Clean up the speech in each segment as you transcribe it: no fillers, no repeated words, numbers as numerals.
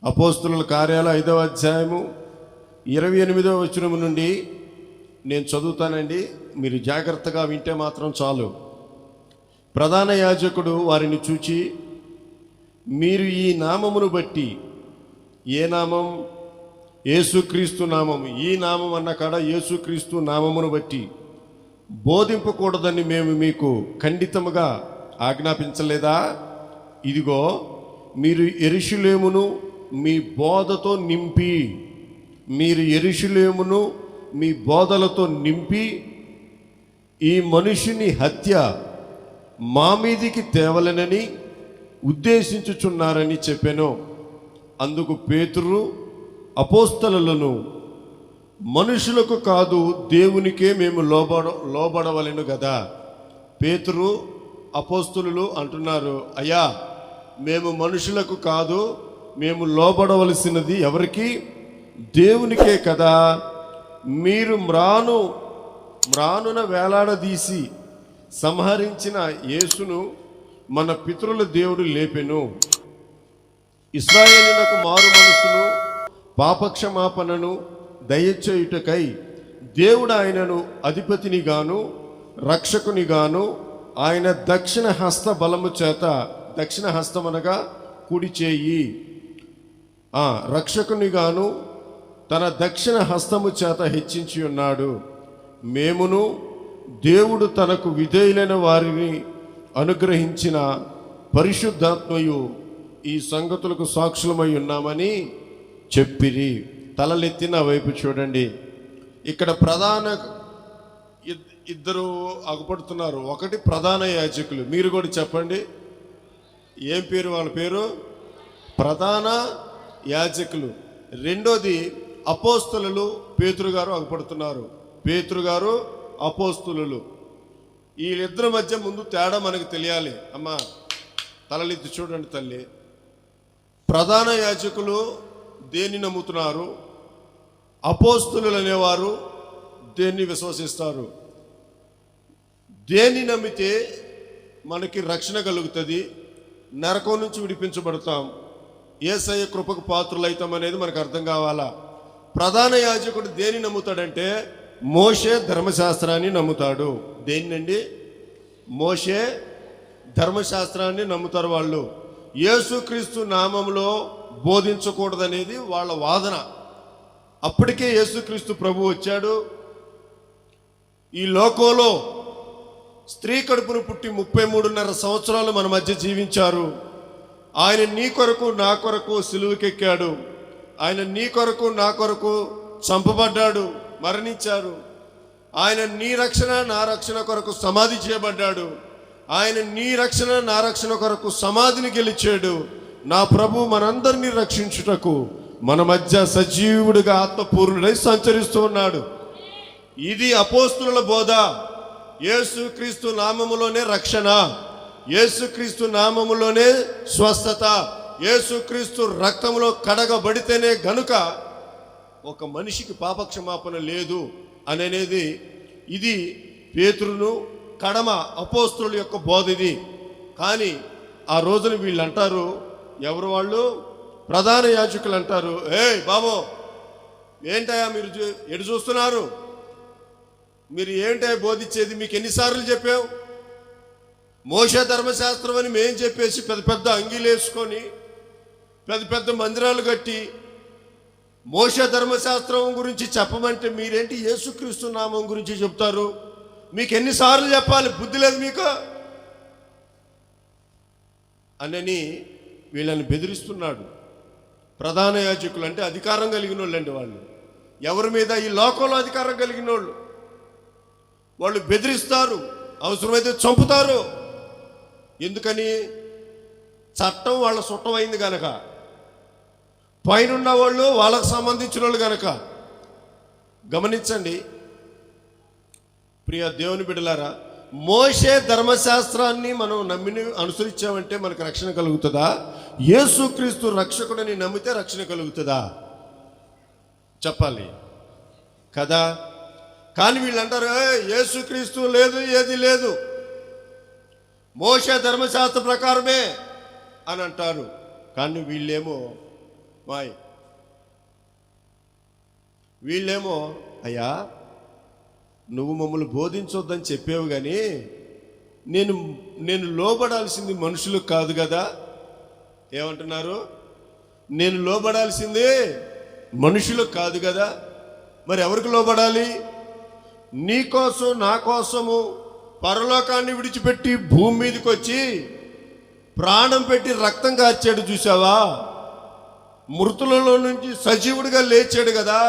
అపోస్తుల కార్యాలు 5వ అధ్యాయము 28వ వచనం నుండి నేను చదువుతానండి. మీరు జాగ్రత్తగా వింటే మాత్రం చాలు. ప్రధాన యాజకుడు వారిని చూచి, మీరు ఈ నామమును బట్టి, ఏ నామం? యేసుక్రీస్తు నామం. ఈ నామం అన్న కాడ యేసుక్రీస్తు నామమును బట్టి బోధింపకూడదని మేము మీకు ఖండితముగా ఆజ్ఞాపించలేదా? ఇదిగో, మీరు యెరూషలేమును మీ బోధతో నింపి, మీరు యెరూషలేమును మీ బోధలతో నింపి ఈ మనుషుని హత్య మా మీదికి తేవలనని ఉద్దేశించుచున్నారని చెప్పాను. అందుకు పేతురు అపోస్తలులను, మనుషులకు కాదు దేవునికే మేము లోబడవలెను కదా. పేతురు అపోస్తలులు అంటున్నారు, అయ్యా, మేము మనుషులకు కాదు, మేము లోబడవలసినది ఎవరికి? దేవునికే కదా. మీరు మ్రానున వేలాడదీసి సంహరించిన యేసును మన పితరుల దేవుడు లేపెను. ఇశ్రాయేలులకు మారు మనసును పాపక్షమాపణను దయచేయుటకై దేవుడు ఆయనను అధిపతిని గాను రక్షకుని గాను ఆయన దక్షిణ హస్త బలము చేత, దక్షిణ హస్తమనగా కుడి చేయి, రక్షకుని గాను తన దక్షిణ హస్తము చేత హెచ్చించి ఉన్నాడు. మేమును దేవుడు తనకు విధేయులైన వారిని అనుగ్రహించిన పరిశుద్ధాత్మయు ఈ సంగతులకు సాక్షులమై ఉన్నామని చెప్పిరి. తలలెత్తిన వైపు చూడండి. ఇక్కడ ఇద్దరు అగుపడుతున్నారు. ఒకటి ప్రధాన యాజకులు. మీరు కూడా చెప్పండి, ఏం పేరు వాళ్ళ పేరు? ప్రధాన యాజకులు. రెండోది అపోస్తలులు. పేతురు గారు అగుపడుతున్నారు. పేతురు గారు అపోస్తలులు. వీళ్ళిద్దరి మధ్య ముందు తేడా మనకు తెలియాలి. అమ్మా, తలలెత్తి చూడండి తల్లి. ప్రధాన యాజకులు దేన్ని నమ్ముతున్నారు? అపోస్తలులు అనేవారు దేన్ని విశ్వసిస్తారు? దేన్ని నమ్మితే మనకి రక్షణ కలుగుతుంది, నరకం నుంచి విడిపించబడతాం, యేసయ్య కృపకు పాత్రులైతాం అనేది మనకు అర్థం కావాలా. ప్రధాన యాజకుడు దేన్ని నమ్ముతాడంటే మోషే ధర్మశాస్త్రాన్ని నమ్ముతాడు. దేన్నండి? మోషే ధర్మశాస్త్రాన్ని నమ్ముతారు వాళ్ళు. యేసుక్రీస్తు నామంలో బోధించకూడదనేది వాళ్ళ వాదన. అప్పటికే యేసుక్రీస్తు ప్రభు వచ్చాడు. ఈ లోకంలో స్త్రీ కడుపును పుట్టి 33.5 సంవత్సరాలు మన మధ్య జీవించారు. ఆయన నీ కొరకు నా కొరకు సిలువకెక్కాడు. ఆయన నీ కొరకు నా కొరకు చంపబడ్డాడు, మరణించారు. ఆయన నీ రక్షణ నా రక్షణ కొరకు సమాధి చేయబడ్డాడు. ఆయన నీ రక్షణ నా రక్షణ కొరకు సమాధిని గెలిచాడు. నా ప్రభు మనందరినీ రక్షించుటకు మన మధ్య సజీవుడిగా ఆత్మపూర్ణుడై సంచరిస్తూ ఉన్నాడు. ఇది అపోస్తుల బోధ. యేసుక్రీస్తు నామములోనే రక్షణ, యేసుక్రీస్తు నామములోనే స్వస్థత, యేసుక్రీస్తు రక్తంలో కడగబడితేనే గనుక ఒక మనిషికి పాపక్షమాపణ లేదు అనేది ఇది పేతురును కడమ అపోస్తుల యొక్క బోధ ఇది. కానీ ఆ రోజున వీళ్ళు అంటారు, ఎవరు వాళ్ళు? ప్రధాన యాజకులు అంటారు, ఏయ్ బాబో, ఏంటయా మీరు ఎటు చూస్తున్నారు? మీరు ఏంటయా బోధించేది? మీకు ఎన్నిసార్లు చెప్పావు? మోషే ధర్మశాస్త్రం అని మేం చెప్పేసి పెద్ద పెద్ద అంగీలు వేసుకొని పెద్ద పెద్ద మందిరాలు కట్టి మోషే ధర్మశాస్త్రం గురించి చెప్పమంటే మీరేంటి యేసుక్రీస్తు నామం గురించి చెప్తారు? మీకు ఎన్నిసార్లు చెప్పాలి? బుద్ధి లేదు మీకు అనని వీళ్ళని బెదిరిస్తున్నాడు. ప్రధాన యాజకులు అంటే అధికారం కలిగిన వాళ్ళు అండి. వాళ్ళు ఎవరి మీద? ఈ లోకంలో అధికారం కలిగిన వాళ్ళు. వాళ్ళు బెదిరిస్తారు, అవసరమైతే చంపుతారు. ఎందుకని? చట్టం వాళ్ళ సుట్టమైంది కనుక, పైనున్న వాళ్ళు వాళ్ళకు సంబంధించిన వాళ్ళు కనుక. గమనించండి ప్రియ దేవుని బిడ్డలారా, మోషే ధర్మశాస్త్రాన్ని మనం నమ్మిని అనుసరించామంటే మనకు రక్షణ కలుగుతుందా? యేసుక్రీస్తు రక్షకుడని నమ్మితే రక్షణ కలుగుతుందా? చెప్పాలి కదా. కానీ వీళ్ళు అంటారు, యేసుక్రీస్తు లేదు, ఏది లేదు, మోషే ధర్మశాస్త్ర ప్రకారమే అని అంటారు. కానీ వీళ్ళేమో మాయ్ వీళ్ళేమో అయ్యా నువ్వు మమ్మల్ని బోధించొద్దని చెప్పావు కానీ నేను లోబడాల్సింది మనుషులకు కాదు కదా. ఏమంటున్నారు? నేను లోబడాల్సింది మనుషులకు కాదు కదా. మరి ఎవరికి లోబడాలి? నీ కోసం నా కోసము పరలోకాన్ని విడిచిపెట్టి భూమి మీదకి వచ్చి ప్రాణం పెట్టి రక్తం కార్చాడు చూసావా. మృతులలో నుంచి సజీవుడిగా లేచాడు కదా.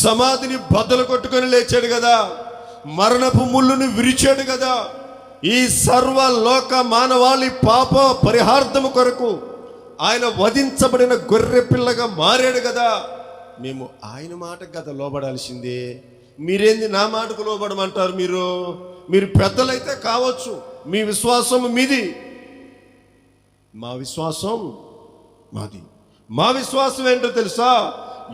సమాధిని బద్దలు కొట్టుకొని లేచాడు కదా. మరణపు ముళ్ళును విరిచాడు కదా. ఈ సర్వలోక మానవాళి పాప పరిహార్థము కొరకు ఆయన వధించబడిన గొర్రె పిల్లగా మారాడు కదా. మేము ఆయన మాటకు కదా లోబడాల్సిందే. మీరేంది నా మాటకు లోబడమంటారు? మీరు పెద్దలైతే కావచ్చు, మీ విశ్వాసం మీది, మా విశ్వాసం మాది. మా విశ్వాసం ఏంటో తెలుసా?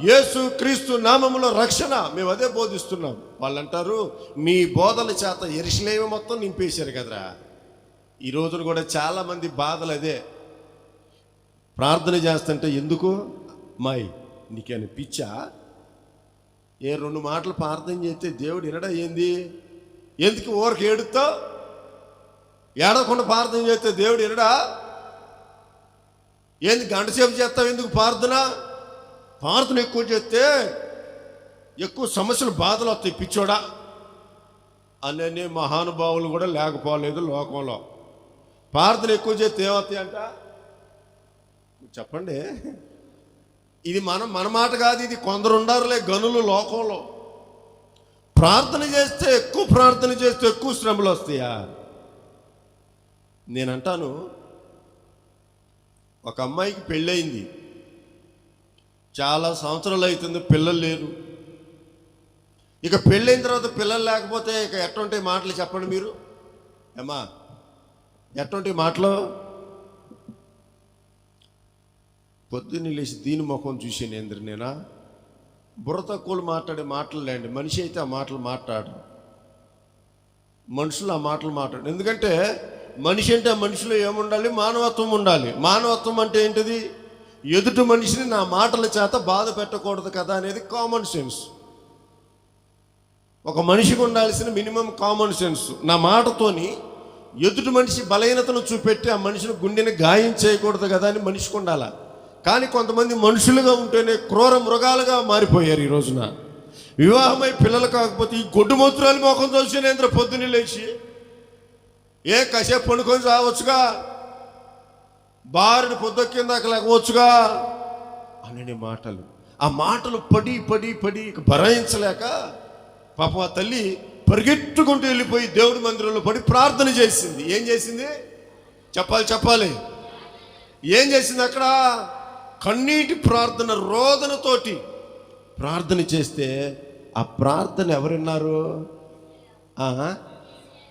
యేసు క్రీస్తు నామములో రక్షణ. మేము అదే బోధిస్తున్నాం. వాళ్ళు అంటారు మీ బోధల చేత యెరూషలేము మొత్తం నింపేశారు కదరా. ఈ రోజున కూడా చాలా మంది బాధలు అదే. ప్రార్థన చేస్తుంటే ఎందుకు మాయ్ నీకేమైనా పిచ్చా? ఏ 2 మాటలు ప్రార్థన చేస్తే దేవుడు వినడా ఏంది? ఎందుకు ఊరికి ఏడుతావు? ఏడకుండా ప్రార్థన చేస్తే దేవుడు వినడా ఏంది? గంట సేపు చేస్తావు ఎందుకు ప్రార్థన? ప్రార్థన ఎక్కువ చేస్తే ఎక్కువ సమస్యలు బాధలు వస్తాయి పిచ్చోడా అనే మహానుభావులు కూడా లేకపోలేదు లోకంలో. ప్రార్థన ఎక్కువ చేస్తే ఏమవుతాయి అంట చెప్పండి. ఇది మన మాట కాదు, ఇది కొందరు ఉండారులే గనులు లోకంలో. ప్రార్థన చేస్తే ఎక్కువ శ్రమలు వస్తాయా? నేనంటాను, ఒక అమ్మాయికి పెళ్ళయింది, చాలా సంవత్సరాలు అవుతుంది, పిల్లలు లేరు. ఇక పెళ్ళైన తర్వాత పిల్లలు లేకపోతే ఇక ఎటువంటి మాటలు చెప్పండి మీరు. ఏమ్మా ఎటువంటి మాటలు? పొద్దున్న లేచి దీని ముఖం చూసాను ఏంద్ర నేనా? బుర్ర తక్కువలు మాట్లాడే మాటలు లేండి. మనిషి అయితే ఆ మాటలు మాట్లాడరు, మనుషులు ఆ మాటలు మాట్లాడు. ఎందుకంటే మనిషి అంటే ఆ మనిషిలో ఏముండాలి? మానవత్వం ఉండాలి. మానవత్వం అంటే ఏంటిది? ఎదుటి మనిషిని నా మాటల చేత బాధ పెట్టకూడదు కదా అనేది కామన్ సెన్స్. ఒక మనిషికి ఉండాల్సిన మినిమం కామన్ సెన్స్. నా మాటతోని ఎదుటి మనిషి బలహీనతను చూపెట్టి ఆ మనిషిని గుండెని గాయం చేయకూడదు కదా అని మనిషికి ఉండాల. కానీ కొంతమంది మనుషులుగా ఉంటేనే క్రూర మృగాలుగా మారిపోయారు ఈ రోజున. వివాహమై పిల్లలు కాకపోతే ఈ గొడ్డు మూత్రాలు మోకం చూసేంద్ర పొద్దున్నే లేచి కాసేపు పండుకొని రావచ్చుగా, బారుని పొద్దుక్కిందాక లేకపోవచ్చుగా అనే మాటలు. ఆ మాటలు పడి ఇక భరాయించలేక పాపం ఆ తల్లి పరిగెట్టుకుంటూ వెళ్ళిపోయి దేవుడి మందిరంలో పడి ప్రార్థన చేసింది. ఏం చేసింది? చెప్పాలి. ఏం చేసింది? అక్కడ కన్నీటి ప్రార్థన, రోదనతోటి ప్రార్థన చేస్తే ఆ ప్రార్థన ఎవరున్నారు?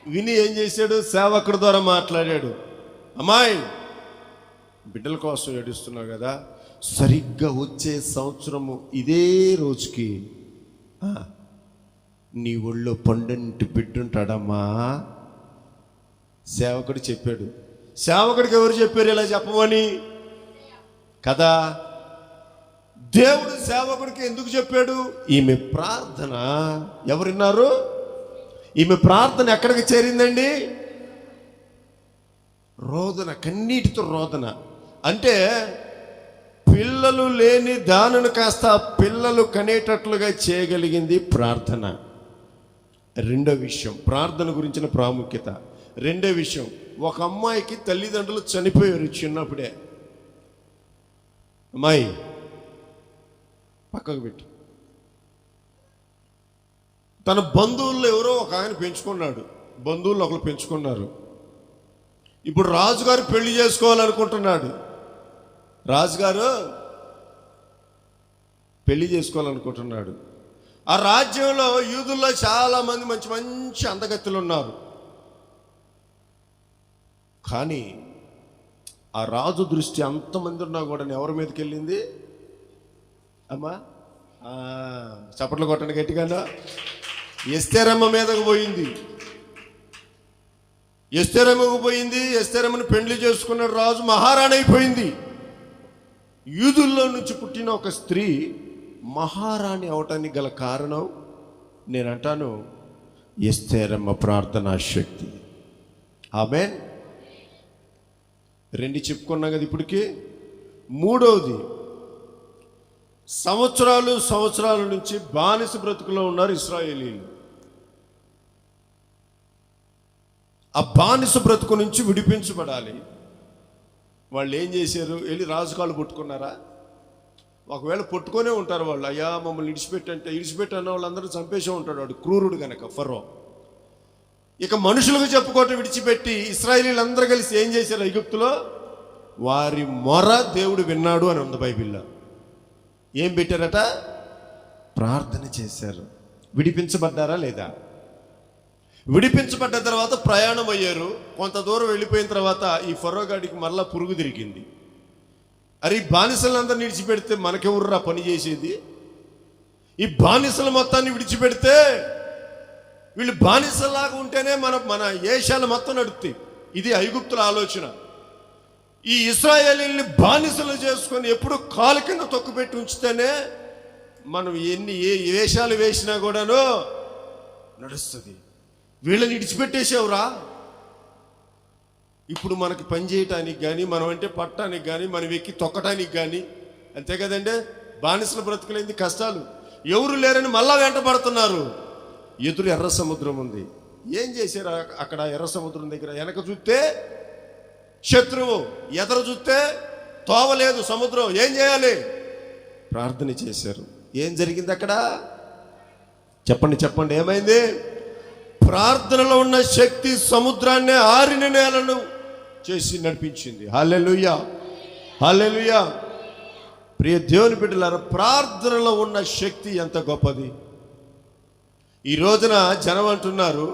విని ఏం చేశాడు? సేవకుడి ద్వారా మాట్లాడాడు. అమ్మాయి బిడ్డల కోసం ఏడుస్తున్నావు కదా, సరిగ్గా వచ్చే సంవత్సరము ఇదే రోజుకి నీ ఒళ్ళో పండంటి బిడ్డుంటాడమ్మా. సేవకుడు చెప్పాడు. సేవకుడికి ఎవరు చెప్పారు ఇలా చెప్పమని కదా? దేవుడు సేవకుడికి ఎందుకు చెప్పాడు? ఈమె ప్రార్థన ఎవరున్నారు? ఈమె ప్రార్థన ఎక్కడికి చేరిందండి? రోదన, కన్నీటితో రోదన. అంటే పిల్లలు లేని దానిని కాస్త పిల్లలు కనేటట్లుగా చేయగలిగింది ప్రార్థన. రెండో విషయం, ప్రార్థన గురించిన ప్రాముఖ్యత. రెండో విషయం, ఒక అమ్మాయికి తల్లిదండ్రులు చనిపోయారు చిన్నప్పుడే. అమ్మాయి పక్కకు పెట్టు. తన బంధువుల్లో ఎవరో ఒక ఆయన పెంచుకున్నాడు, బంధువులు ఒకరు పెంచుకున్నారు. ఇప్పుడు రాజుగారు పెళ్లి చేసుకోవాలనుకుంటున్నాడు. రాజుగారు పెళ్లి చేసుకోవాలనుకుంటున్నాడు. ఆ రాజ్యంలో యూదుల్లో చాలా మంది మంచి మంచి అందగత్తెలు ఉన్నారు. కానీ ఆ రాజు దృష్టి అంతమంది ఉన్నా కూడా ఎవరి మీదకి వెళ్ళింది? అమ్మా చప్పట్లు కొట్టండి గట్టిగా. ఎస్తేరమ్మ మీదకు పోయింది. ఎస్తేరమ్మకు పోయింది. ఎస్తేరమ్మని పెండ్లి చేసుకున్నాడు రాజు. మహారాణి అయిపోయింది. యూదుల్లో నుంచి పుట్టిన ఒక స్త్రీ మహారాణి అవటానికి గల కారణం నేనంటాను ఎస్తేరమ్మ ప్రార్థనా శక్తి. ఆమేన్. 2 చెప్పుకున్నాం కదా ఇప్పటికి. 3వది, సంవత్సరాల నుంచి బానిస బ్రతుకులో ఉన్నారు ఇశ్రాయేలీలు. ఆ బానిస బ్రతుకు నుంచి విడిపించబడాలి. వాళ్ళు ఏం చేశారు? వెళ్ళి రాజుకాళ్ళు పట్టుకున్నారా? ఒకవేళ పట్టుకొనే ఉంటారు వాళ్ళు. అయ్యా మమ్మల్ని ఇడిచిపెట్టన్న వాళ్ళందరూ చంపేసే ఉంటాడు వాడు, క్రూరుడు కనుక ఫరో. ఇక మనుషులకు చెప్పుకోవటం విడిచిపెట్టి ఇశ్రాయేలీలందరూ కలిసి ఏం చేశారు? ఐగుప్తులో వారి మొర దేవుడు విన్నాడు అని ఉంది బైబిల్లో. ఏం పెట్టారట? ప్రార్థన చేశారు. విడిపించబడ్డారా లేదా? విడిపించబడ్డ తర్వాత ప్రయాణం అయ్యారు. కొంత దూరం వెళ్ళిపోయిన తర్వాత ఈ ఫరో గాడికి మరలా పురుగు తిరిగింది. అరే ఈ బానిసలందరినీ విడిచిపెడితే మనకెవర్రా పని చేసేది? ఈ బానిసల మొత్తాన్ని విడిచిపెడితే వీళ్ళు బానిసలాగా ఉంటేనే మన ఏషాలు మొత్తం నడుస్తాయి. ఇది ఐగుప్తుల ఆలోచన. ఈ ఇశ్రాయేలీల్ని బానిసలు చేసుకొని ఎప్పుడు కాలు కింద తొక్కుపెట్టి ఉంచితేనే మనం ఏ వేషాలు వేసినా కూడాను నడుస్తుంది. వీళ్ళని విడిచిపెట్టేసావురా. ఇప్పుడు మనకి పని చేయటానికి కానీ, మనం అంటే పట్టడానికి కానీ, మనం ఎక్కి తొక్కటానికి కానీ, అంతే కదండి. బానిసల బ్రతుకులైంది కష్టాలు. ఎవరు లేరని మళ్ళా వెంట పడుతున్నారు. ఎదురు ఎర్ర సముద్రం ఉంది. ఏం చేశారు అక్కడ ఎర్ర సముద్రం దగ్గర? వెనక చూస్తే శత్రువు, ఎదరు చూస్తే తోవలేదు సముద్రం. ఏం చేయాలి? ప్రార్థన చేశారు. ఏం జరిగింది అక్కడ? చెప్పండి ఏమైంది? ప్రార్థనలో ఉన్న శక్తి సముద్రాన్ని ఆరిన నేలను చేసి నడిపించింది. హల్లెలూయా, హల్లెలూయా. ప్రియ దేవుని బిడ్డలారా, ప్రార్థనలో ఉన్న శక్తి ఎంత గొప్పది. ఈ రోజున జనం అంటున్నారు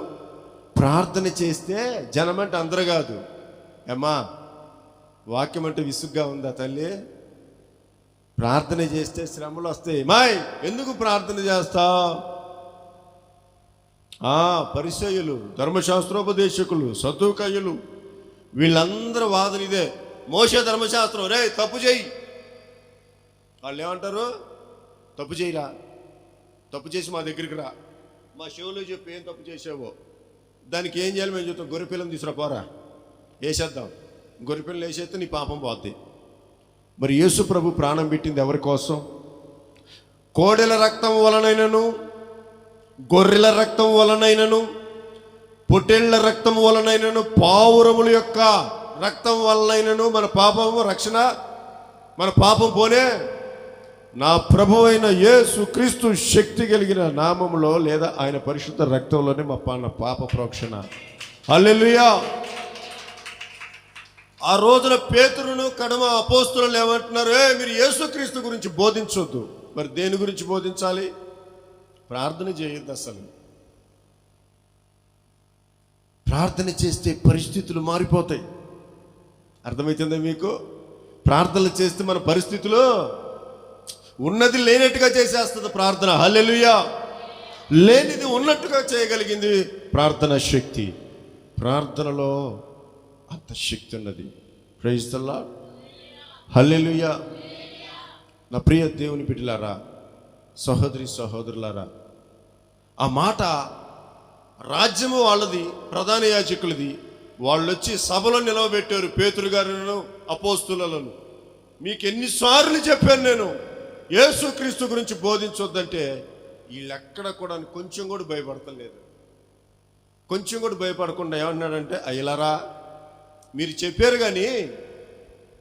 ప్రార్థన చేస్తే, జనం అంటే అందరూ కాదు. అమ్మా వాక్యం అంటే విసుగ్గా ఉందా తల్లి? ప్రార్థన చేస్తే శ్రమలు వస్తాయి. మాయ్ ఎందుకు ప్రార్థన చేస్తావు? పరిసయ్యులు, ధర్మశాస్త్రోపదేశకులు, సద్దుకయ్యులు, వీళ్ళందరూ వాదన ఇదే. మోషే ధర్మశాస్త్రం, రే తప్పు చేయి. వాళ్ళు ఏమంటారు? తప్పు చేయరా, తప్పు చేసి మా దగ్గరికి రా, మా శివులు చెప్పి ఏం తప్పు చేసావో దానికి ఏం చేయాలి మేము చెప్తాం. గొర్రెపిల్లని తీసుకురా, పోరా వేసేద్దాం. గొర్రెపిల్లని వేసేస్తే నీ పాపం పోద్ది. మరి యేసు ప్రభు ప్రాణం పెట్టింది ఎవరి కోసం? కోడెల రక్తం వలనైనను, గొర్రెల రక్తం వలనైనను, పొట్టేళ్ల రక్తం వలనైనను, పావురముల యొక్క రక్తం వలనైనను మన పాపము రక్షణ, మన పాపం పోనే నా ప్రభు అయిన యేసు క్రీస్తు శక్తి కలిగిన నామములో లేదా ఆయన పరిశుద్ధ రక్తంలోనే మా పాప ప్రోక్షణ. హల్లెలూయా. ఆ రోజున పేతురును కడమ అపోస్తులు ఏమంటున్నారు? మీరు యేసుక్రీస్తు గురించి బోధించొద్దు. మరి దేని గురించి బోధించాలి? ప్రార్థన చేయొద్దు. అసలు ప్రార్థన చేస్తే పరిస్థితులు మారిపోతాయి. అర్థమవుతుందా మీకు? ప్రార్థనలు చేస్తే మన పరిస్థితులు ఉన్నది లేనట్టుగా చేసేస్తుంది ప్రార్థన. హల్లెలూయా. లేనిది ఉన్నట్టుగా చేయగలిగింది ప్రార్థన శక్తి. ప్రార్థనలో అంత శక్తి ఉన్నది. Praise the Lord. హల్లెలూయా. నా ప్రియ దేవుని బిడ్డలారా, సహోదరి సహోదరులారా, ఆ మాట రాజ్యము వాళ్ళది, ప్రధాన యాజకులది. వాళ్ళు వచ్చి సభలో నిలవబెట్టారు పేతురు గారును అపోస్తులను. మీకు ఎన్నిసార్లు చెప్పాను నేను యేసుక్రీస్తు గురించి బోధించొద్దంటే వీళ్ళెక్కడ కూడా కొంచెం కూడా భయపడతలేదు. కొంచెం కూడా భయపడకుండా ఏమన్నాడంటే, అయ్యలారా మీరు చెప్పారు కానీ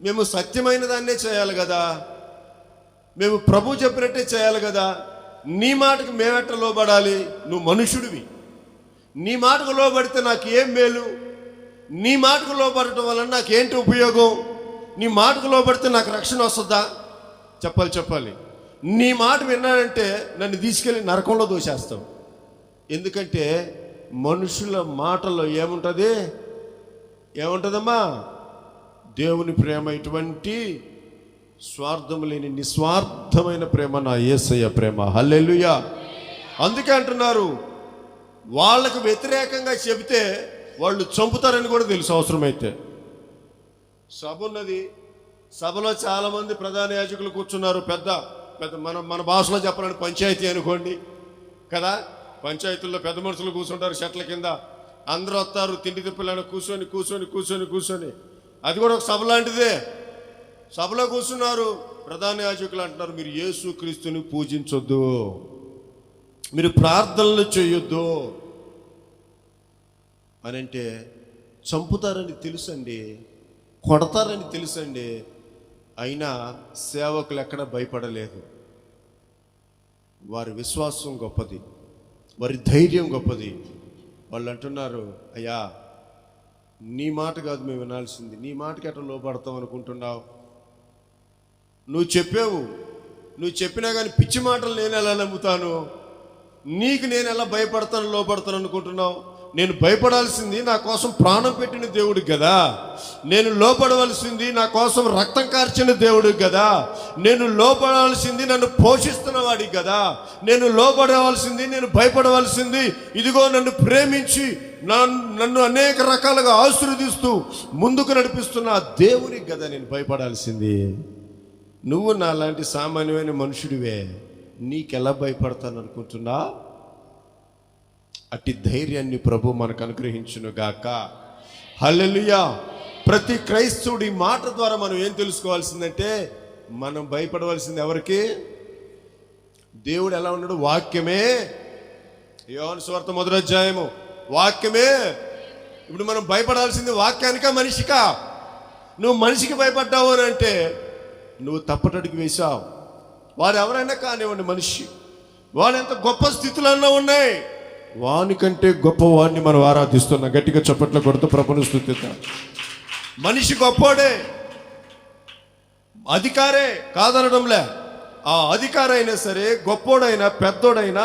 మేము సత్యమైన దాన్నే చేయాలి కదా, మేము ప్రభు చెప్పినట్టే చేయాలి కదా. నీ మాటకు మేమెట్ట లోబడాలి? నువ్వు మనుషుడివి. నీ మాటకు లోబడితే నాకు ఏం మేలు? నీ మాటకు లోబడటం వలన నాకేంటి ఉపయోగం? నీ మాటకు లోబడితే నాకు రక్షణ వస్తుందా? చెప్పాలి. నీ మాట విన్నాడంటే నన్ను తీసుకెళ్ళి నరకంలో దోసేస్తావు. ఎందుకంటే మనుషుల మాటల్లో ఏముంటుందమ్మా? దేవుని ప్రేమ, ఇటువంటి స్వార్థం లేని నిస్వార్థమైన ప్రేమ నా యేసయ్య ప్రేమ. హల్లెలూయా. అందుకే అంటున్నారు వాళ్ళకు వ్యతిరేకంగా చెబితే వాళ్ళు చంపుతారని కూడా తెలుసు. అవసరమైతే సభ ఉన్నది, సభలో చాలా మంది ప్రధాన యాజకులు కూర్చున్నారు. పెద్ద పెద్ద మన భాషలో చెప్పాలంటే పంచాయతీ అనుకోండి కదా. పంచాయతీల్లో పెద్ద మనుషులు కూర్చుంటారు చెట్ల కింద. అందరూ వస్తారు తిండి తిప్పలను కూర్చొని కూర్చొని కూర్చొని కూర్చొని. అది కూడా ఒక సభ లాంటిదే. సభలో కూర్చున్నారు. ప్రధాన యాజకులు అంటున్నారు, మీరు యేసు క్రీస్తుని పూజించొద్దు, మీరు ప్రార్థనలు చేయొద్దు అని. అంటే చంపుతారని తెలుసండి, కొడతారని తెలుసండి, అయినా సేవకులు ఎక్కడ భయపడలేదు. వారి విశ్వాసం గొప్పది, వారి ధైర్యం గొప్పది. వాళ్ళు అంటున్నారు, అయ్యా నీ మాట కాదు మేము వినాల్సింది, నీ మాటకి ఎట్లా లోపడతాం అనుకుంటున్నావు? నువ్వు చెప్పావు, నువ్వు చెప్పినా కానీ పిచ్చి మాటలు నేను ఎలా నమ్ముతాను? నీకు నేను ఎలా భయపడతాను, లోపడతాను అనుకుంటున్నావు? నేను భయపడాల్సింది నా కోసం ప్రాణం పెట్టిన దేవుడికి కదా. నేను లోపడవలసింది నా కోసం రక్తం కార్చిన దేవుడికి కదా. నేను లోపడాల్సింది నన్ను పోషిస్తున్న వాడికి కదా. నేను లోపడవలసింది, నేను భయపడవలసింది ఇదిగో నన్ను ప్రేమించి నన్ను అనేక రకాలుగా ఆశీర్వదిస్తూ ముందుకు నడిపిస్తున్న ఆ దేవునికి కదా నేను భయపడాల్సింది. నువ్వు నాలాంటి సామాన్యమైన మనుషుడివే, నీకెలా భయపడతాను అనుకుంటున్నా? అట్టి ధైర్యాన్ని ప్రభు మనకు అనుగ్రహించును గాక. హల్లెలూయా. ప్రతి క్రైస్తవుడి మాట ద్వారా మనం ఏం తెలుసుకోవాల్సిందంటే, మనం భయపడవలసింది ఎవరికి? దేవుడు ఎలా ఉన్నాడు? వాక్యమే. యోహాను సువార్త 1వ అధ్యాయము వాక్యమే. ఇప్పుడు మనం భయపడాల్సింది వాక్యానికా మనిషికా? నువ్వు మనిషికి భయపడ్డావు అని అంటే నువ్వు తప్పటడుగు వేశావు. వారు ఎవరైనా కానివ్వండి, మనిషి వాడు ఎంత గొప్ప స్థితులన్నా ఉన్నాయి, వానికంటే గొప్పవాడిని మనం ఆరాధిస్తున్నాం. గట్టిగా చప్పట్లు కొడుతూ ప్రభుని స్తుతిద్దాం. మనిషి గొప్పోడే, అధికారే కాదనడంలే. ఆ అధికారైనా సరే, గొప్పోడైనా పెద్దోడైనా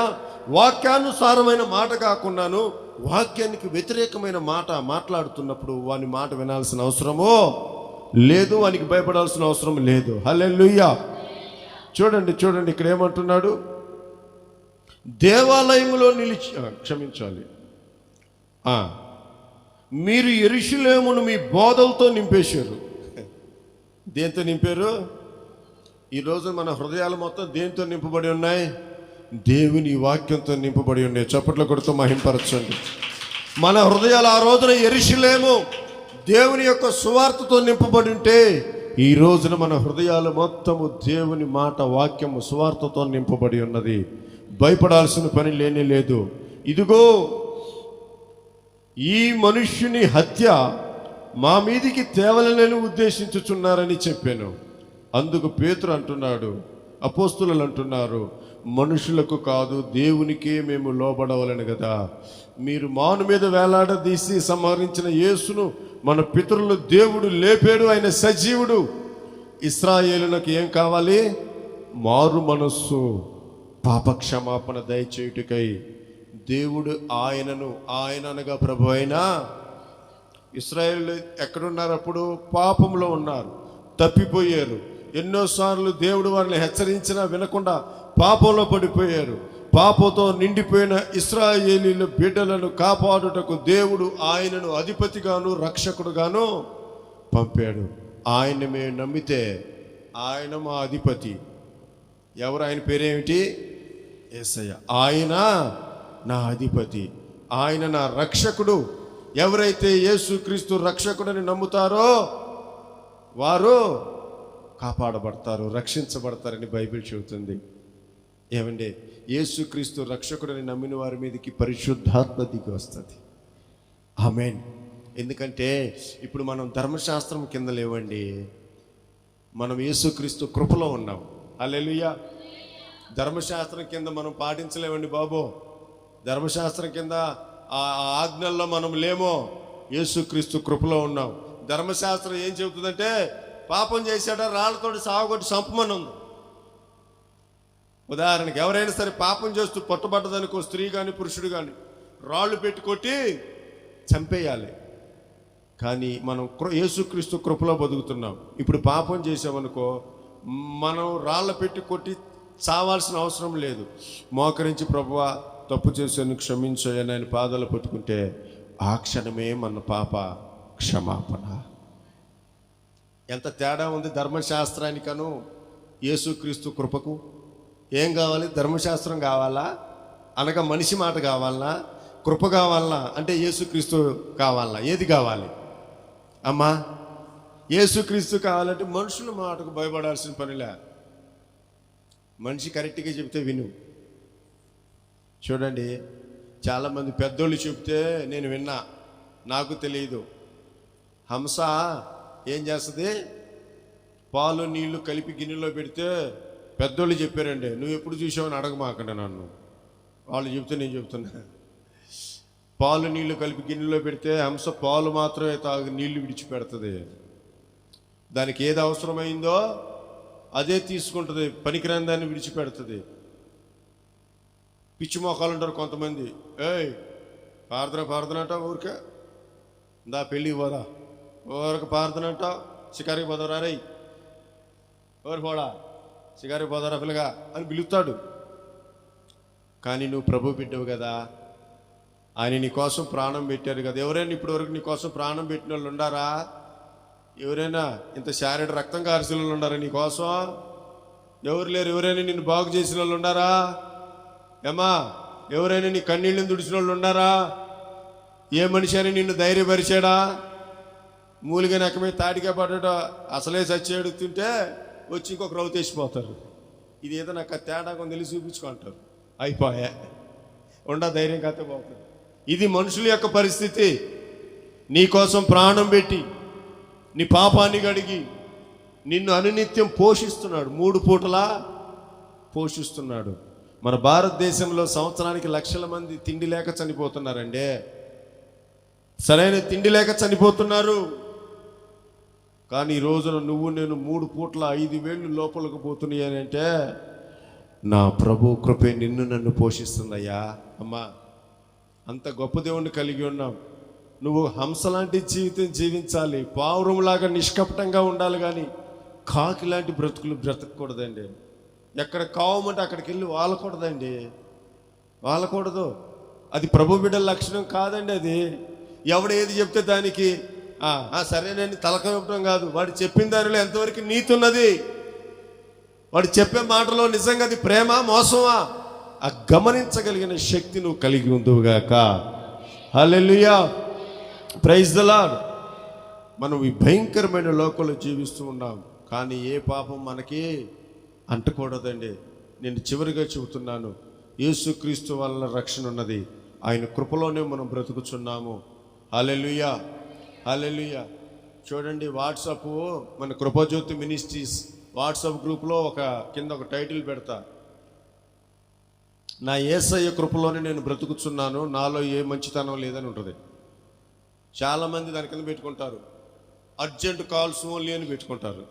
వాక్యానుసారమైన మాట కాకుండాను వాక్యానికి వ్యతిరేకమైన మాట మాట్లాడుతున్నప్పుడు వాని మాట వినాల్సిన అవసరమో లేదు, వానికి భయపడాల్సిన అవసరం లేదు. హల్లెలూయా. చూడండి చూడండి, ఇక్కడ ఏమంటున్నాడు? దేవాలయంలో క్షమించాలి, మీరు యెరూషలేమును మీ బోధలతో నింపేశారు. దేంతో నింపారు? ఈరోజు మన హృదయాలు మొత్తం దేంతో నింపబడి ఉన్నాయి? దేవుని వాక్యంతో నింపబడి ఉన్నాయి. చప్పట్లు కొడుతూ మహింపరచండి. మన హృదయాలు ఆ రోజున యెరూషలేము దేవుని యొక్క సువార్తతో నింపబడి ఉంటే, ఈ రోజున మన హృదయాలు మొత్తము దేవుని మాట, వాక్యము, సువార్తతో నింపబడి ఉన్నది. భయపడాల్సిన పని లేనే లేదు. ఇదిగో ఈ మనుష్యుని హత్య మా మీదికి తేవలనని ఉద్దేశించుచున్నారని చెప్పాను. అందుకు పేతురు అంటున్నాడు, అపోస్తులు అంటున్నారు, మనుషులకు కాదు దేవునికే మేము లోబడవలను కదా. మీరు మాను మీద వేలాడదీసి సంహరించిన యేసును మన పితరులు దేవుడు లేపాడు, ఆయన సజీవుడు. ఇశ్రాయేలులకు ఏం కావాలి? మారు మనస్సు, పాపక్షమాపణ దయచేయుటకై దేవుడు ఆయన అనగా ప్రభు అయినా ఇశ్రాయేలు ఎక్కడున్నారు? అప్పుడు పాపంలో ఉన్నారు, తప్పిపోయారు. ఎన్నోసార్లు దేవుడు వారిని హెచ్చరించినా వినకుండా పాపంలో పడిపోయారు. పాపంతో నిండిపోయిన ఇశ్రాయేలీల బిడ్డలను కాపాడుటకు దేవుడు ఆయనను అధిపతిగాను రక్షకుడుగాను పంపాడు. ఆయన మేము నమ్మితే ఆయన మా అధిపతి. ఎవరు? ఆయన పేరేమిటి? యేసయ్య. ఆయన నా అధిపతి, ఆయన నా రక్షకుడు. ఎవరైతే యేసుక్రీస్తు రక్షకుడని నమ్ముతారో వారు కాపాడబడతారు, రక్షించబడతారని బైబిల్ చెబుతుంది. ఏమండి? యేసుక్రీస్తు రక్షకుడని నమ్మిన వారి మీదకి పరిశుద్ధాత్మ దిగి వస్తుంది. ఆమేన్. ఎందుకంటే ఇప్పుడు మనం ధర్మశాస్త్రం కింద లేవండి, మనం యేసుక్రీస్తు కృపలో ఉన్నాం. హల్లెలూయా. ధర్మశాస్త్రం కింద మనం పాటించలేమండి బాబు. ధర్మశాస్త్రం కింద ఆ ఆజ్ఞల్లో మనం లేమో, యేసుక్రీస్తు కృపలో ఉన్నాం. ధర్మశాస్త్రం ఏం చెబుతుందంటే, పాపం చేశాడా రాళ్ళతోటి సాగుకొట్టి చంపమని ఉంది. ఉదాహరణకి ఎవరైనా సరే పాపం చేస్తూ పట్టుబడ్డదనుకో, స్త్రీ కానీ పురుషుడు కానీ, రాళ్ళు పెట్టి కొట్టి చంపేయాలి. కానీ మనం యేసుక్రీస్తు కృపలో బతుకుతున్నాం. ఇప్పుడు పాపం చేసామనుకో, మనం రాళ్ళ పెట్టి కొట్టి చావాల్సిన అవసరం లేదు. మోకరించి ప్రభువా తప్పు చేశాను క్షమించని ఆయన పాదాలు పట్టుకుంటే ఆ క్షణమే మన పాప క్షమాపణ. ఎంత తేడా ఉంది ధర్మశాస్త్రానికను యేసుక్రీస్తు కృపకు. ఏం కావాలి? ధర్మశాస్త్రం కావాలా? అనగా మనిషి మాట కావాలనా? కృప కావాలనా? అంటే యేసుక్రీస్తు కావాలనా? ఏది కావాలి అమ్మా? యేసుక్రీస్తు కావాలంటే మనుషుల మాటకు భయపడాల్సిన పనిలే. మనిషి కరెక్ట్గా చెప్తే విను. చూడండి, చాలామంది పెద్దోళ్ళు చెప్తే నేను విన్నా, నాకు తెలియదు. హంస ఏం చేస్తుంది? పాలు నీళ్లు కలిపి గిన్నెలో పెడితే పెద్దోళ్ళు చెప్పారండి, నువ్వు ఎప్పుడు చూసావని అడగమాకండి నన్ను, వాళ్ళు చెప్తే నేను చెప్తున్నా. పాలు నీళ్లు కలిపి గిన్నెలో పెడితే హంస పాలు మాత్రమే తాగి నీళ్లు విడిచిపెడుతుంది. దానికి ఏది అవసరమైందో అదే తీసుకుంటుంది, పనికిరాని దాన్ని విడిచిపెడుతుంది. పిచ్చి మొక్కలు ఉంటారు కొంతమంది. పార్థనంట ఊరికే దా పెళ్ళికి పోదా, ఊరికి పార్థనంట, షికారికి పోదారా రై, ఊరి పోడా షికారికి పోదారా పిల్లగా అని పిలుస్తాడు. కానీ నువ్వు ప్రభు బిడ్డవు కదా, ఆయన నీ కోసం ప్రాణం పెట్టారు కదా. ఎవరైనా ఇప్పటి వరకు నీ కోసం ప్రాణం పెట్టిన వాళ్ళు ఉండారా? ఎవరైనా ఇంత శారీరక రక్తం కార్చిన వాళ్ళు ఉండారా నీ కోసం? ఎవరు లేరు. ఎవరైనా నిన్ను బాగు చేసిన వాళ్ళు ఉండారా? ఏమా, ఎవరైనా నీ కన్నీళ్ళని తుడిచిన వాళ్ళు ఉండారా? ఏ మనిషి అని నిన్ను ధైర్యపరిచాడా? మూలిగా నెక్కమే తాడిగా పడ్డా అసలే చచ్చేడు తింటే వచ్చి ఇంకొక రవ్వు తెచ్చిపోతారు. ఇది ఏదో నాకు తేడా కొంత తెలిసి చూపించుకుంటారు, అయిపోయా ఉండా ధైర్యం కాతే పోతుంది. ఇది మనుషుల యొక్క పరిస్థితి. నీ కోసం ప్రాణం పెట్టి నీ పాపాన్ని కడిగి నిన్ను అనునిత్యం పోషిస్తున్నాడు, 3 పూటలా పోషిస్తున్నాడు. మన భారతదేశంలో సంవత్సరానికి లక్షల మంది తిండి లేక చనిపోతున్నారండి. సరైన తిండి లేక చనిపోతున్నారు. కానీ ఈ రోజున నువ్వు నేను 3 పూట్ల 5,000 లోపలికి పోతున్నాయి అంటే నా ప్రభు కృపే నిన్ను నన్ను పోషిస్తుందయ్యా. అమ్మా, అంత గొప్ప దేవుణ్ణి కలిగి ఉన్నాం. నువ్వు హంస లాంటి జీవితం జీవించాలి, పావురంలాగా నిష్కపటంగా ఉండాలి. కానీ కాకి లాంటి బ్రతుకులు బ్రతకూడదండి. ఎక్కడ కావమంటే అక్కడికి వెళ్ళి వాలకూడదండి, వాలకూడదు. అది ప్రభు బిడ్డల లక్షణం కాదండి. అది ఎవడు ఏది చెప్తే దానికి సరేనండి తలక ఇవ్వడం కాదు. వాడు చెప్పిన దానిలో ఎంతవరకు నీతి ఉన్నది, వాడు చెప్పే మాటలో నిజంగా అది ప్రేమ మోసమా, ఆ గమనించగలిగిన శక్తి నువ్వు కలిగి ఉందువుగాక. హల్లెలూయా, ప్రైజ్ ద లార్డ్. మనం ఈ భయంకరమైన లోకంలో జీవిస్తూ ఉన్నాం, కానీ ఏ పాపం మనకి అంటకూడదండి. నేను చివరిగా చెబుతున్నాను, యేసుక్రీస్తు వలన రక్షణ ఉన్నది. ఆయన కృపలోనే మనం బ్రతుకుచున్నాము. హల్లెలూయా, హల్లెలూయా. చూడండి, వాట్సాప్ మన కృపజ్యోతి మినిస్ట్రీస్ వాట్సాప్ గ్రూప్లో కింద ఒక టైటిల్ పెడతా, నా యేసయ్య కృపలోనే నేను బ్రతుకుచున్నాను, నాలో ఏ మంచితనం లేదని ఉంటుంది. చాలామంది దాని కింద పెట్టుకుంటారు, అర్జెంట్ కాల్స్ ఓన్లీ అని పెట్టుకుంటారు.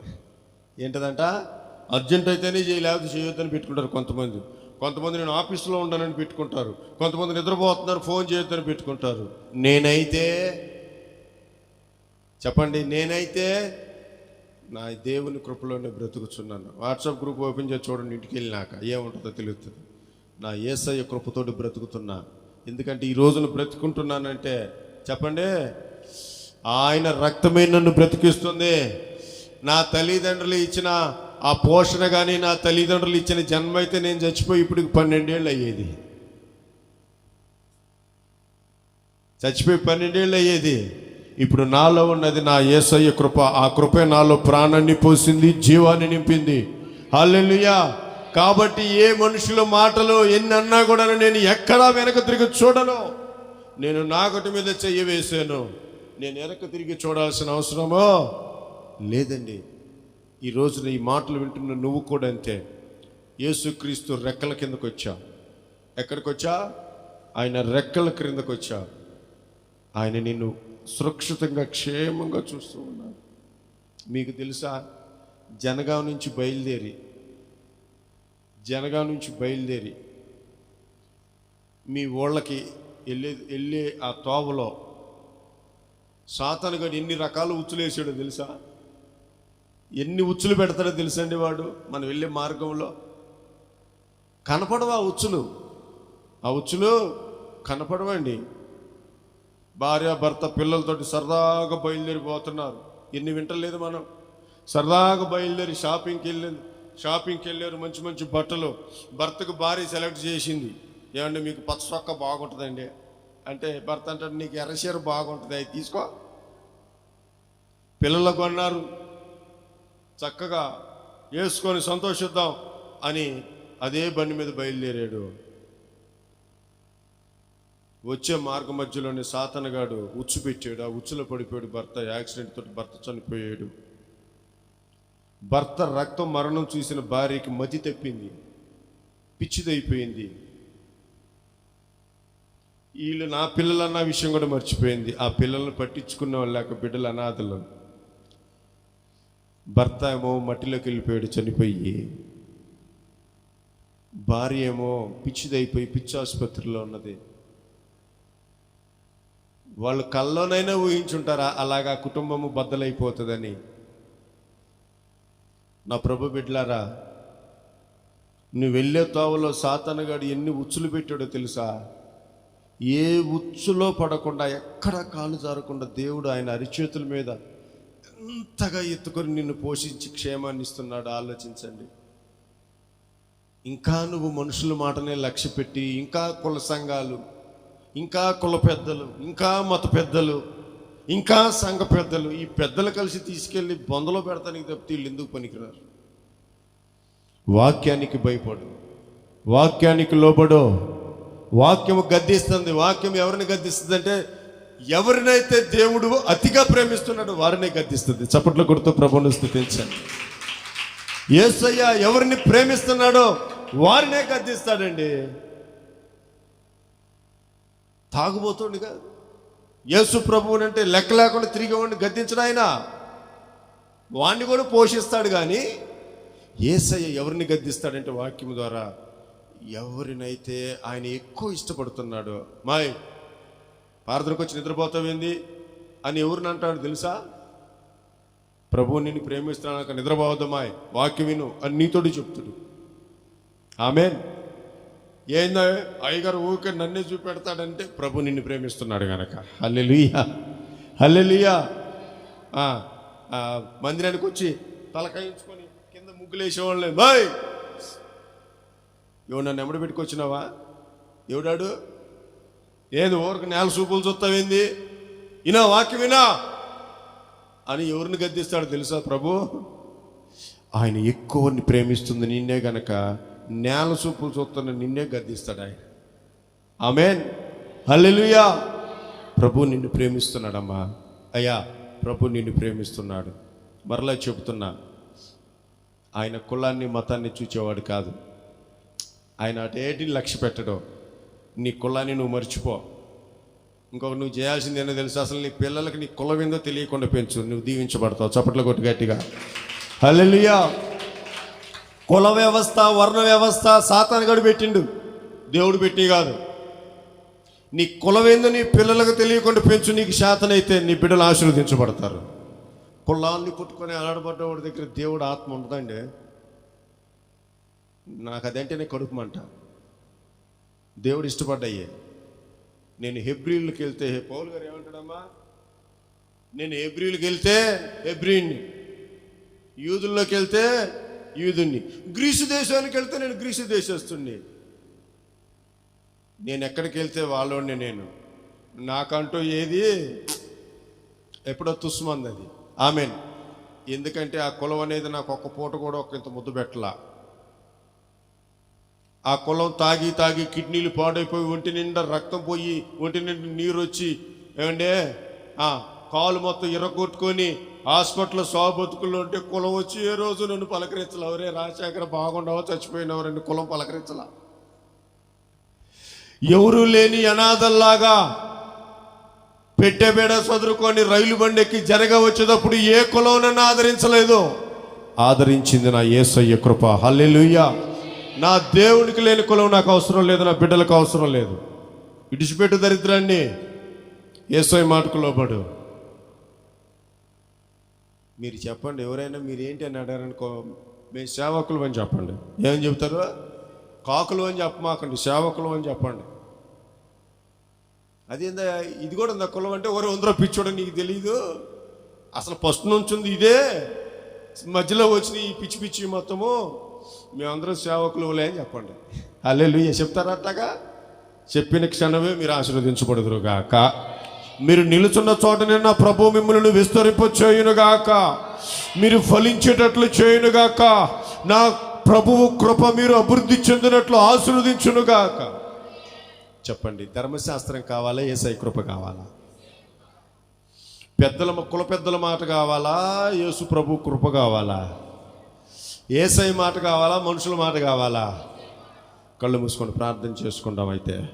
ఏంటదంట? అర్జెంట్ అయితేనే లేకపోతే చేయొద్దని పెట్టుకుంటారు కొంతమంది నేను ఆఫీసులో ఉంటానని పెట్టుకుంటారు, కొంతమంది నిద్రపోతున్నారు ఫోన్ చేయొద్దని పెట్టుకుంటారు. నేనైతే చెప్పండి, నేనైతే నా దేవుని కృపలోనే బ్రతుకుచున్నాను. వాట్సాప్ గ్రూప్ ఓపెన్ చేసి చూడండి, ఇంటికి వెళ్ళినాక ఏముంటుందో తెలుస్తుంది. నా యేసయ్య కృపతోటి బ్రతుకుతున్నా. ఎందుకంటే ఈ రోజును బ్రతుకుంటున్నానంటే చెప్పండి, ఆయన రక్తమే నన్ను బ్రతికిస్తుంది. నా తల్లిదండ్రులు ఇచ్చిన ఆ పోషణ కానీ, నా తల్లిదండ్రులు ఇచ్చిన జన్మ అయితే నేను చచ్చిపోయి ఇప్పుడు 12 ఏళ్ళు అయ్యేది. చచ్చిపోయి 12 ఏళ్ళు అయ్యేది. ఇప్పుడు నాలో ఉన్నది నా యేసయ్య కృప. ఆ కృపే నాలో ప్రాణాన్ని పోసింది, జీవాన్ని నింపింది. హల్లెలూయా. కాబట్టి ఏ మనుషుల మాటలు ఎన్ని అన్నా కూడా నేను ఎక్కడా వెనక తిరిగి చూడను. నేను నాగటి మీద చెయ్యి వేసాను, నేను వెనక తిరిగి చూడాల్సిన అవసరమో లేదండి. ఈ రోజున ఈ మాటలు వింటున్న నువ్వు కూడా అంతే. యేసుక్రీస్తు రెక్కల కిందకు వచ్చా. ఎక్కడికి వచ్చా? ఆయన రెక్కల క్రిందకు వచ్చా. ఆయన నిన్ను సురక్షితంగా క్షేమంగా చూస్తూ ఉన్నాడు. మీకు తెలుసా, జనగాం నుంచి బయలుదేరి మీ ఊళ్ళకి వెళ్ళే ఆ తోవలో సాతానుగాడు ఎన్ని రకాల ఉచ్చులు వేసాడో తెలుసా? ఎన్ని ఉచ్చులు పెడతాడో తెలుసండి వాడు. మనం వెళ్ళే మార్గంలో కనపడవా ఉచ్చులు? ఆ ఉచ్చులు కనపడవండి. భార్య భర్త పిల్లలతోటి సరదాగా బయలుదేరిపోతున్నారు. ఎన్ని వింటలేదు మనం. సరదాగా బయలుదేరి షాపింగ్కి వెళ్ళారు. మంచి మంచి బట్టలు భర్తకు భార్య సెలెక్ట్ చేసింది. ఏమంటే మీకు పచ్చ చొక్క బాగుంటుందండి అంటే భర్త అంటాడు నీకు ఎర్రచీర బాగుంటుంది అది తీసుకో. పిల్లలు కొన్నారు, చక్కగా వేసుకొని సంతోషిద్దాం అని అదే బండి మీద బయలుదేరాడు. వచ్చే మార్గ మధ్యలోనే సాతనగాడు ఉచ్చు పెట్టాడు. ఆ ఉచ్చులో పడిపోయాడు భర్త. యాక్సిడెంట్ తోటి భర్త చనిపోయాడు. భర్త రక్తం మరణం చూసిన భార్యకి మతి తప్పింది, పిచ్చిదైపోయింది. వీళ్ళు నా పిల్లలు అన్న విషయం కూడా మర్చిపోయింది. ఆ పిల్లల్ని పట్టించుకున్న వాళ్ళు లేక బిడ్డలు అనాథలు. భర్త ఏమో మట్టిలోకి వెళ్ళిపోయాడు చనిపోయి. భార్య ఏమో పిచ్చిదైపోయి పిచ్చి ఆసుపత్రిలో ఉన్నది. వాళ్ళు కల్లోనైనా ఊహించుంటారా అలాగా కుటుంబము బద్దలైపోతుందని. నా ప్రభు బిడ్డలారా, నువ్వు వెళ్ళే తోవలో సాతానుగాడు ఎన్ని ఉచ్చులు పెట్టాడో తెలుసా? ఏ ఉచ్చులో పడకుండా ఎక్కడ కాలు జారకుండా దేవుడు ఆయన అరిచేతుల మీద ఎంతగా ఎత్తుకొని నిన్ను పోషించి క్షేమాన్ని ఇస్తున్నాడు. ఆలోచించండి. ఇంకా నువ్వు మనుషుల మాటనే లక్ష్య పెట్టి ఇంకా కుల సంఘాలు, ఇంకా కుల పెద్దలు, ఇంకా మత పెద్దలు, ఇంకా సంఘ పెద్దలు, ఈ పెద్దలు కలిసి తీసుకెళ్ళి బొందలో పెడతానికి తప్పితే వీళ్ళు ఎందుకు పనికిరారు? వాక్యానికి భయపడు, వాక్యానికి లోబడు. వాక్యము గద్దిస్తుంది. వాక్యం ఎవరిని గద్దిస్తుంది అంటే ఎవరినైతే దేవుడు అతిగా ప్రేమిస్తున్నాడో వారినే గద్దిస్తుంది. చప్పట్ల కొడుతూ ప్రభువును స్తుతించండి. యేసయ్య ఎవరిని ప్రేమిస్తున్నాడో వారినే గద్దిస్తాడండి. తాగుబోతుండు కాదు. యేసు ప్రభువుని అంటే లెక్క లేకుండా తిరిగి వాడిని గద్దించడం ఆయన, వాడిని కూడా పోషిస్తాడు. కానీ యేసయ్య ఎవరిని గద్దిస్తాడంటే వాక్యం ద్వారా ఎవరినైతే ఆయన ఎక్కువ ఇష్టపడుతున్నాడో. మాయ్ ప్రార్థనకు వచ్చి నిద్రపోతావేంది అని ఎవరిని అంటాడు తెలుసా? ప్రభువు నిన్ను ప్రేమిస్తున్నాక నిద్రపోవద్దమాయ్, వాక్యం విను అని నీతోటి చెప్తుడు. ఆమేన్. ఏందా అయ్యగారు ఊరికే నన్నే చూపెడతాడంటే ప్రభు నిన్ను ప్రేమిస్తున్నాడు గనక. హల్లెలూయా, హల్లెలూయా. మందిరానికి వచ్చి తలకాయించుకొని కింద ముగ్గులేసేవాళ్ళే. బాయ్ ఎవడు నన్ను ఎమ్మడి పెట్టుకొచ్చినావా? ఎవడాడు? ఏది ఊరికి నేల చూపులు చూస్తావేంది? ఇనా వాక్యం వినా అని ఎవరిని గద్దిస్తాడు తెలుసా ప్రభు? ఆయన ఎక్కువని ప్రేమిస్తుంది నిన్నే గనక నేల చూపులు చూస్తున్న నిన్నే గద్దిస్తాడు ఆయన. ఆమేన్, హల్లెలూయా. ప్రభు నిన్ను ప్రేమిస్తున్నాడమ్మా. అయ్యా ప్రభు నిన్ను ప్రేమిస్తున్నాడు. మరలా చెబుతున్నా, ఆయన కులాన్ని మతాన్ని చూచేవాడు కాదు. ఆయన అటేటిని లక్ష్య పెట్టడం. నీ కులాన్ని నువ్వు మర్చిపో. ఇంకొక నువ్వు చేయాల్సింది ఏంటో తెలుసు? అసలు నీ పిల్లలకి నీ కులం ఏందో తెలియకుండా పెంచు, నువ్వు దీవించబడతావు. చప్పట్ల కొట్టు గట్టిగా హల్లెలూయా. కుల వ్యవస్థ, వర్ణ వ్యవస్థ సాతానుగాడు పెట్టిండు, దేవుడు పెట్టి కాదు. నీ కులమేందో నీ పిల్లలకు తెలియకుండా పెంచు. నీకు శాతనైతే నీ బిడ్డలు ఆశీర్వదించబడతారు. కులాన్ని పుట్టుకొని ఆడబడ్డవాడి దగ్గర దేవుడు ఆత్మ ఉంటుందండి. నాకు అదంటేనే కడుపుమంట. దేవుడు ఇష్టపడ్డాయే. నేను హెబ్రీలకు వెళ్తే పౌలు గారు ఏమంటాడమ్మా? నేను హెబ్రీలకు వెళ్తే హెబ్రీని, యూదుల్లోకి వెళ్తే యూదుని, గ్రీసు దేశానికి వెళ్తే నేను గ్రీసు దేశస్తుని. నేను ఎక్కడికి వెళ్తే వాళ్ళోడిని. నేను నాకంటూ ఏది ఎప్పుడో తుస్మంది అది. ఆమెన్. ఎందుకంటే ఆ కులం అనేది నాకు ఒక్క పూట కూడా ఒక ఇంత ముద్దు పెట్టలా. ఆ కులం తాగి తాగి కిడ్నీలు పాడైపోయి ఒంటి నిండా రక్తం పోయి ఒంటి నిండా నీరు వచ్చి ఏమండే కాలు మొత్తం ఇరగొట్టుకొని హాస్పిటల్లో బతుకుల్లో ఉంటే కులం వచ్చి ఏ రోజు నన్ను పలకరించలే. ఎవరే రాజశేఖర బాగుండవో చచ్చిపోయినవరండి, కులం పలకరించలా. ఎవరు లేని అనాథల్లాగా పెట్టెబేడ చదువుకొని రైలు బండి ఎక్కి జరగ వచ్చేటప్పుడు ఏ కులం నన్ను ఆదరించలేదు. ఆదరించింది నా యేసయ్య కృప. హల్లెలూయా. నా దేవునికి లేని కులం నాకు అవసరం లేదు, నా బిడ్డలకు అవసరం లేదు. ఇడిచిపెట్టు దరిద్రాన్ని, యేసయ్య మాటకు లోబడు. మీరు చెప్పండి, ఎవరైనా మీరేంటి అని అడారనుకో, మేము సేవకులు అని చెప్పండి. ఏమని చెప్తారు? కాకులు అని చెప్పమాకండి, సేవకులు అని చెప్పండి. అదేందా ఇది కూడా ఉందా కులం అంటే? ఎవరు ఉందరో పిచ్చోడు, నీకు తెలీదు? అసలు ఫస్ట్ నుంచి ఉంది ఇదే. మధ్యలో వచ్చిన ఈ పిచ్చి పిచ్చి మొత్తము మేమందరం సేవకులులే అని చెప్పండి. హల్లెలూయా చెప్తారా? అట్లాగా చెప్పిన క్షణమే మీరు ఆశీర్వదించబడుదురుగాక. మీరు నిలుచున్న చోటనే నా ప్రభు మిమ్మల్ని విస్తరింప చేయునుగాక. మీరు ఫలించేటట్లు చేయునుగాక. నా ప్రభువు కృప మీరు అభివృద్ధి చెందినట్లు ఆశీర్వదించునుగాక. చెప్పండి, ధర్మశాస్త్రం కావాలా, యేసయ్య కృప కావాలా? కుల పెద్దల మాట కావాలా, యేసు ప్రభు కృప కావాలా? యేసయ్య మాట కావాలా, మనుషుల మాట కావాలా? కళ్ళు మూసుకొని ప్రార్థన చేసుకుందాం. అయితే